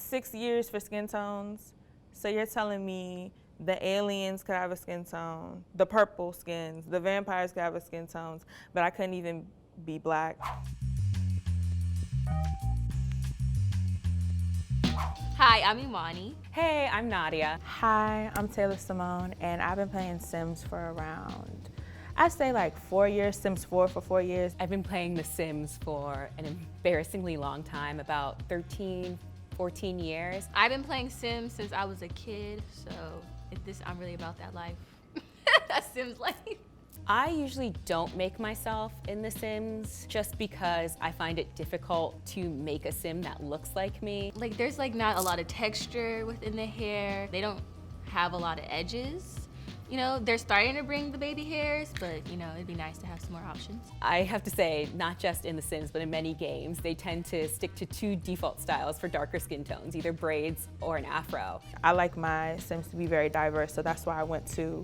6 years for skin tones. So you're telling me the aliens could have a skin tone, the purple skins, the vampires could have a skin tones, but I couldn't even be black. Hi, I'm Imani. Hey, I'm Nadia. Hi, I'm Taylor Simone, and I've been playing Sims for around, I'd say like 4 years, Sims 4 for 4 years. I've been playing The Sims for an embarrassingly long time, about 13, 14 years. I've been playing Sims since I was a kid, so I'm really about that life. That Sims life. I usually don't make myself in The Sims just because I find it difficult to make a Sim that looks like me. Like there's like not a lot of texture within the hair. They don't have a lot of edges. You know, they're starting to bring the baby hairs, but you know, it'd be nice to have some more options. I have to say, not just in The Sims, but in many games, they tend to stick to 2 default styles for darker skin tones, either braids or an afro. I like my Sims to be very diverse, so that's why I went to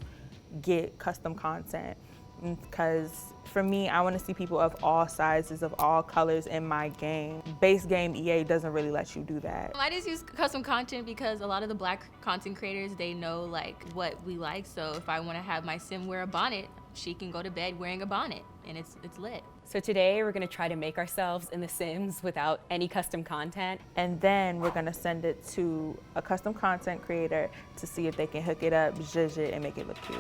get custom content. Because for me, I want to see people of all sizes, of all colors in my game. Base game EA doesn't really let you do that. I just use custom content because a lot of the black content creators, they know like what we like. So if I want to have my Sim wear a bonnet, she can go to bed wearing a bonnet and it's lit. So today we're gonna try to make ourselves in The Sims without any custom content. And then we're gonna send it to a custom content creator to see if they can hook it up, zhuzh it, and make it look cute.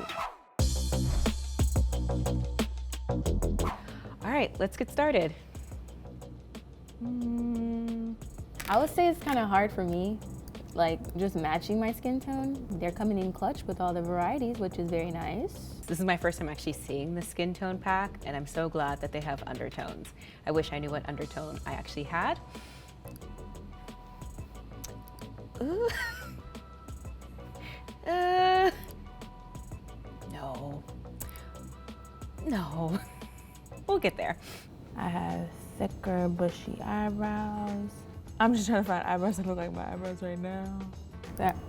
All right, let's get started. I would say it's kind of hard for me, like just matching my skin tone. They're coming in clutch with all the varieties, which is very nice. This is my first time actually seeing the skin tone pack, and I'm so glad that they have undertones. I wish I knew what undertone I actually had. Ooh. No. We'll get there. I have thicker, bushy eyebrows. I'm just trying to find eyebrows that look like my eyebrows right now.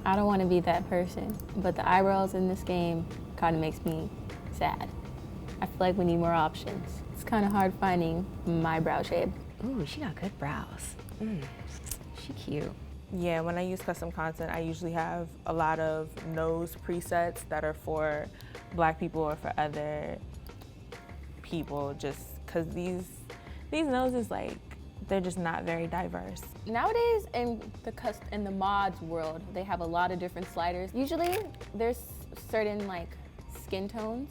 I don't want to be that person, but the eyebrows in this game kind of makes me sad. I feel like we need more options. It's kind of hard finding my brow shape. Ooh, she got good brows. She cute. Yeah, when I use custom content, I usually have a lot of nose presets that are for Black people or for other people, just because these noses, like, they're just not very diverse. Nowadays, in the mods world, they have a lot of different sliders. Usually, there's certain like skin tones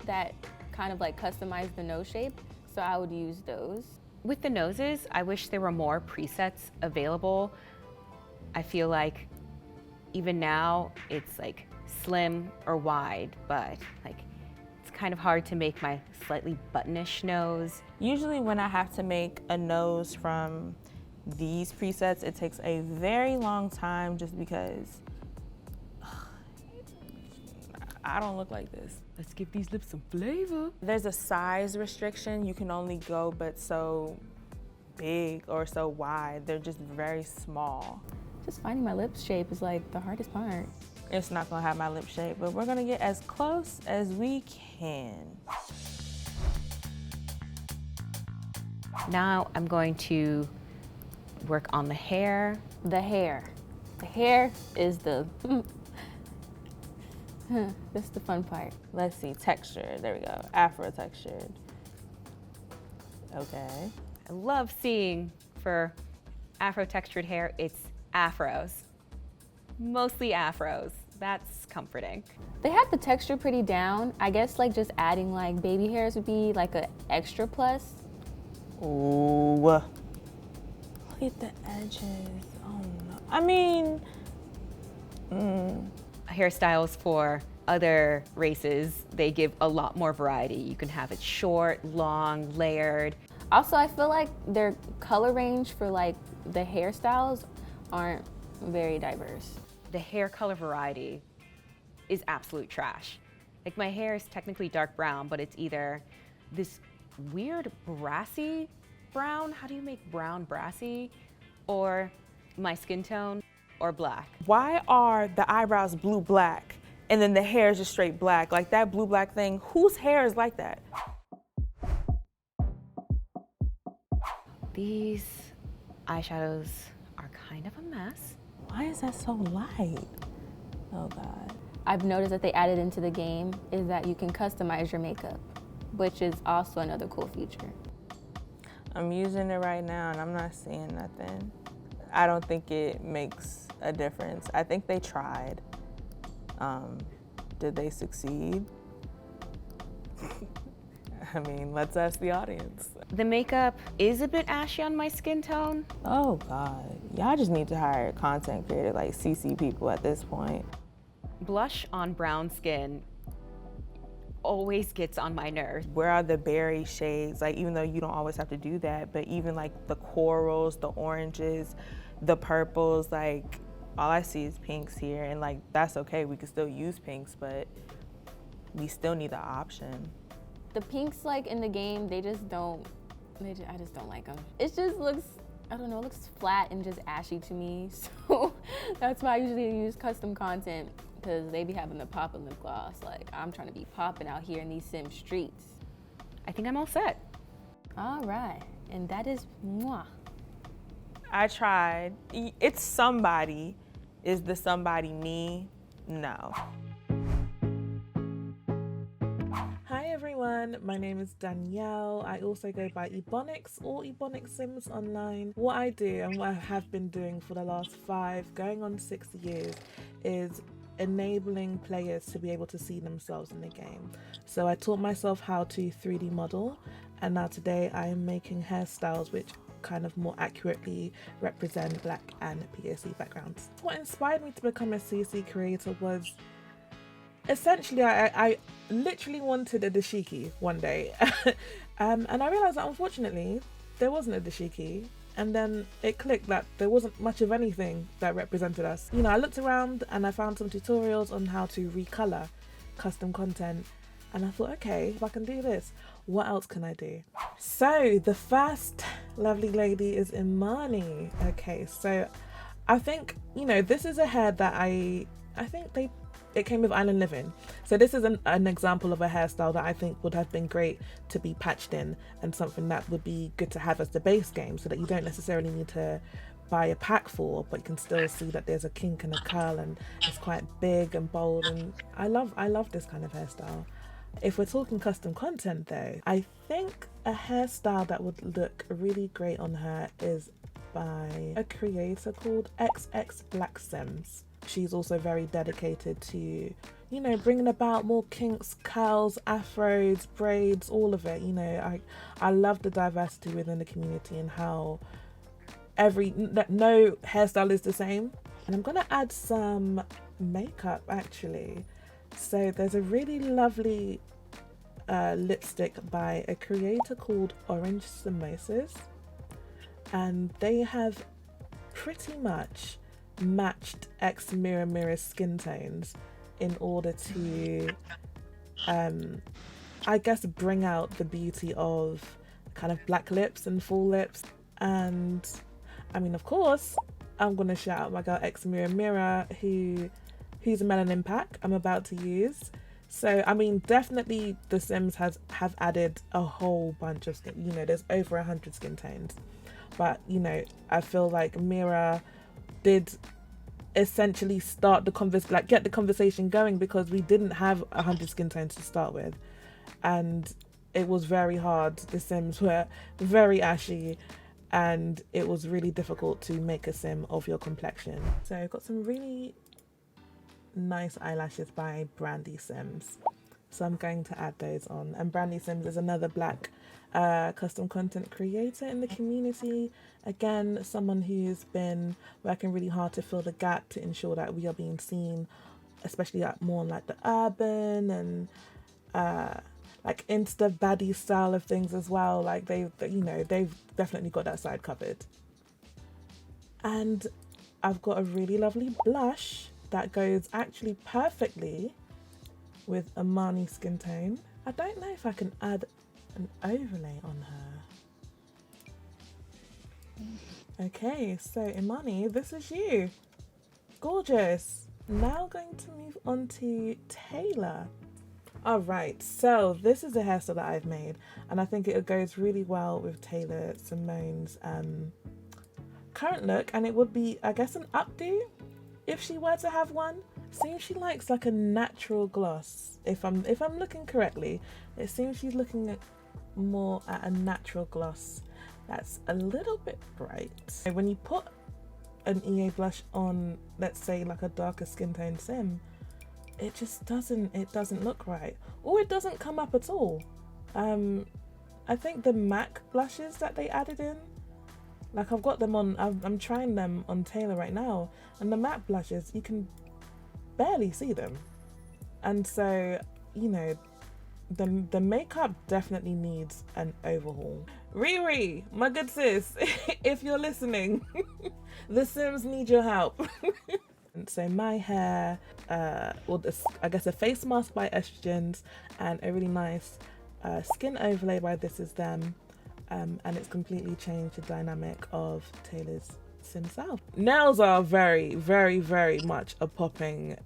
that kind of like customize the nose shape, so I would use those. With the noses, I wish there were more presets available. I feel like even now it's like slim or wide, but like it's kind of hard to make my slightly buttonish nose. Usually when I have to make a nose from these presets, it takes a very long time just because I don't look like this. Let's give these lips some flavor. There's a size restriction. You can only go but so big or so wide. They're just very small. Just finding my lip shape is like the hardest part. It's not gonna have my lip shape, but we're gonna get as close as we can. Now I'm going to work on the hair. The hair. The hair is the, that's the fun part. Let's see, texture, there we go, Afro textured. Okay. I love seeing for Afro textured hair, it's afros. Mostly afros. That's comforting. They have the texture pretty down. I guess like just adding like baby hairs would be like an extra plus. Ooh. Look at the edges. Oh no. I mean, Hairstyles for other races, they give a lot more variety. You can have it short, long, layered. Also, I feel like their color range for like the hairstyles aren't very diverse. The hair color variety is absolute trash. Like my hair is technically dark brown, but it's either this weird brassy brown, how do you make brown brassy? Or my skin tone, or black. why are the eyebrows blue-black and then the hair is just straight black? Like that blue-black thing, whose hair is like that? These eyeshadows are kind of a mess. Why is that so light? Oh God. I've noticed that they added into the game is that you can customize your makeup, which is also another cool feature. I'm using it right now and I'm not seeing nothing. I don't think it makes a difference. I think they tried. Did they succeed? I mean, let's ask the audience. The makeup is a bit ashy on my skin tone. Oh God, y'all just need to hire a content creator like CC people at this point. Blush on brown skin always gets on my nerves. Where are the berry shades? Like, even though you don't always have to do that, but even like the corals, the oranges, the purples, like all I see is pinks here, and like that's okay, we can still use pinks, but we still need the option. The pinks, like in the game, I just don't like them. It just looks, I don't know, it looks flat and just ashy to me. So that's why I usually use custom content, because they be having the poppin' lip gloss. Like, I'm trying to be popping out here in these sim streets. I think I'm all set. All right, and that is moi. I tried. It's somebody. Is the somebody me? No. Hi everyone, my name is Danielle. I also go by Ebonix or EbonixSims online. What I do and what I have been doing for the last 5, going on 6 years, is enabling players to be able to see themselves in the game. So I taught myself how to 3D model, and now today I am making hairstyles which kind of more accurately represent Black and POC backgrounds. What inspired me to become a CC creator was essentially I literally wanted a dashiki one day and I realized that unfortunately there wasn't a dashiki, and then it clicked that there wasn't much of anything that represented us. You know, I looked around and I found some tutorials on how to recolor custom content, and I thought, okay, if I can do this, what else can I do? So the first lovely lady is Imani. Okay, so I think, you know, this is a hair that I think it came with Island Living. So this is an example of a hairstyle that I think would have been great to be patched in, and something that would be good to have as the base game, so that you don't necessarily need to buy a pack for, but you can still see that there's a kink and a curl, and it's quite big and bold, and I love this kind of hairstyle. If we're talking custom content though, I think a hairstyle that would look really great on her is by a creator called EbonixSims. She's also very dedicated to, you know, bringing about more kinks, curls, afros, braids, all of it. You know, I love the diversity within the community and how no hairstyle is the same. And I'm gonna add some makeup actually. So there's a really lovely lipstick by a creator called Orange Samosas, and they have pretty much matched X Mirror's skin tones in order to I guess bring out the beauty of kind of black lips and full lips. And I mean, of course, I'm gonna shout out my girl X Mirror who's a melanin pack I'm about to use. So I mean, definitely the Sims have added a whole bunch of skin, you know, there's over 100 skin tones, but you know, I feel like Mira did essentially start the get the conversation going, because we didn't have 100 skin tones to start with, and it was very hard. The Sims were very ashy, and it was really difficult to make a sim of your complexion. So I've got some really nice eyelashes by Brandy Sims, so I'm going to add those on. And Brandy Sims is another Black custom content creator in the community. Again, someone who's been working really hard to fill the gap to ensure that we are being seen, especially more on like the urban and like Insta baddie style of things as well. Like they've definitely got that side covered. And I've got a really lovely blush that goes actually perfectly with Imani skin tone. I don't know if I can add an overlay on her. Okay, so Imani, this is you. Gorgeous. Now going to move on to Taylor. Alright, so this is a hairstyle that I've made, and I think it goes really well with Taylor Simone's current look, and it would be, I guess, an updo if she were to have one. Seems she likes like a natural gloss. If I'm looking correctly, it seems she's looking more at a natural gloss that's a little bit bright. When you put an EA blush on, let's say like a darker skin tone sim, it just doesn't look right, or it doesn't come up at all. I think the MAC blushes that they added in, like I've got them on, I'm trying them on Taylor right now, and the MAC blushes, you can barely see them. And so, you know, the makeup definitely needs an overhaul. Riri, my good sis, if you're listening, the Sims need your help. And so my hair, well, I guess a face mask by Estrogens and a really nice skin overlay by This Is Them, and it's completely changed the dynamic of Taylor's Sim South. Nails are very, very, very much a popping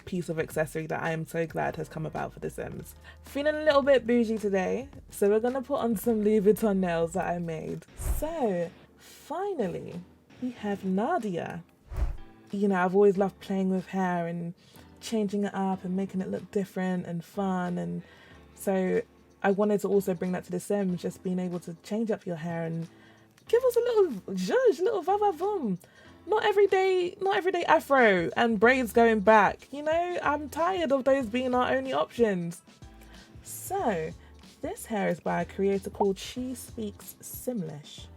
piece of accessory that I am so glad has come about for The Sims. Feeling a little bit bougie today, so we're gonna put on some Louis Vuitton nails that I made. So finally, we have Nadia. You know, I've always loved playing with hair and changing it up and making it look different and fun, and so I wanted to also bring that to The Sims, just being able to change up your hair and give us a little zhuzh, little va-va-voom. Not every day afro and braids going back. You know, I'm tired of those being our only options. So this hair is by a creator called She Speaks Simlish.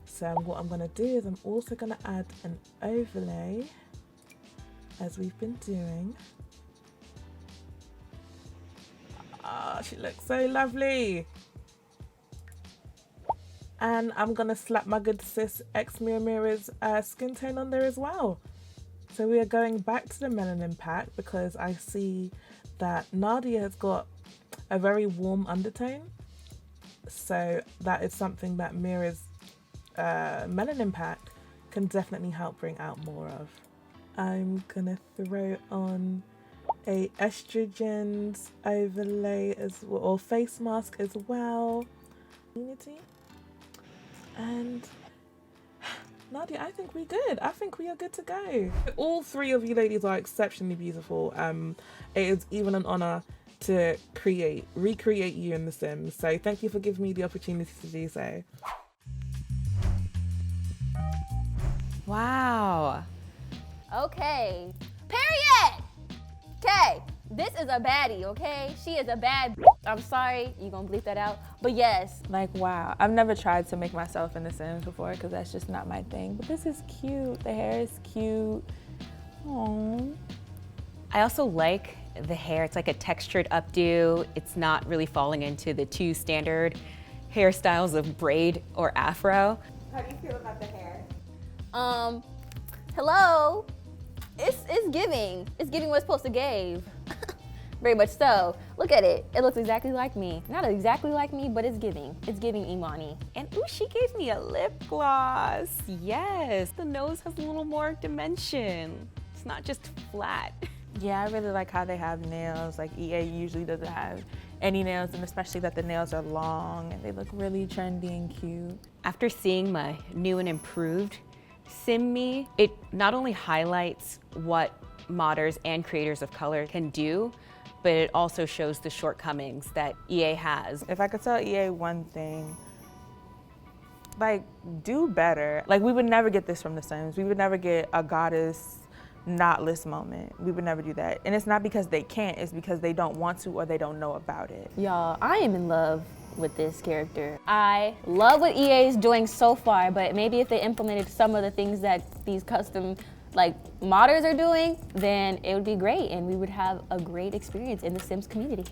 So what I'm gonna do is I'm also gonna add an overlay, as we've been doing. Ah, she looks so lovely. And I'm gonna slap my good sis X Mirror Mirror's skin tone on there as well. So we are going back to the melanin pack because I see that Nadia has got a very warm undertone. So that is something that Mirror's melanin pack can definitely help bring out more of. I'm gonna throw on a estrogens overlay as well, or face mask as well. Unity. And Nadia, I think we're good. I think we are good to go. All three of you ladies are exceptionally beautiful. It is even an honor to recreate you in The Sims. So thank you for giving me the opportunity to do so. Wow. Okay. Period! Okay, this is a baddie, okay? She is a bad I'm sorry, you gonna bleep that out? But yes. Like, wow. I've never tried to make myself in The Sims before because that's just not my thing. But this is cute. The hair is cute. Aww. I also like the hair. It's like a textured updo. It's not really falling into the two standard hairstyles of braid or afro. How do you feel about the hair? Hello? It's giving. It's giving what's supposed to give. Very much so. Look at it. It looks exactly like me. Not exactly like me, but it's giving. It's giving Imani. And ooh, she gave me a lip gloss. Yes, the nose has a little more dimension. It's not just flat. Yeah, I really like how they have nails. Like EA usually doesn't have any nails, and especially that the nails are long and they look really trendy and cute. After seeing my new and improved Sim Me, it not only highlights what modders and creators of color can do, but it also shows the shortcomings that EA has. If I could tell EA one thing, like, do better. Like, we would never get this from The Sims. We would never get a goddess knotless moment. We would never do that. And it's not because they can't, it's because they don't want to or they don't know about it. Y'all, I am in love with this character. I love what EA is doing so far, but maybe if they implemented some of the things that these custom modders are doing, then it would be great and we would have a great experience in the Sims community.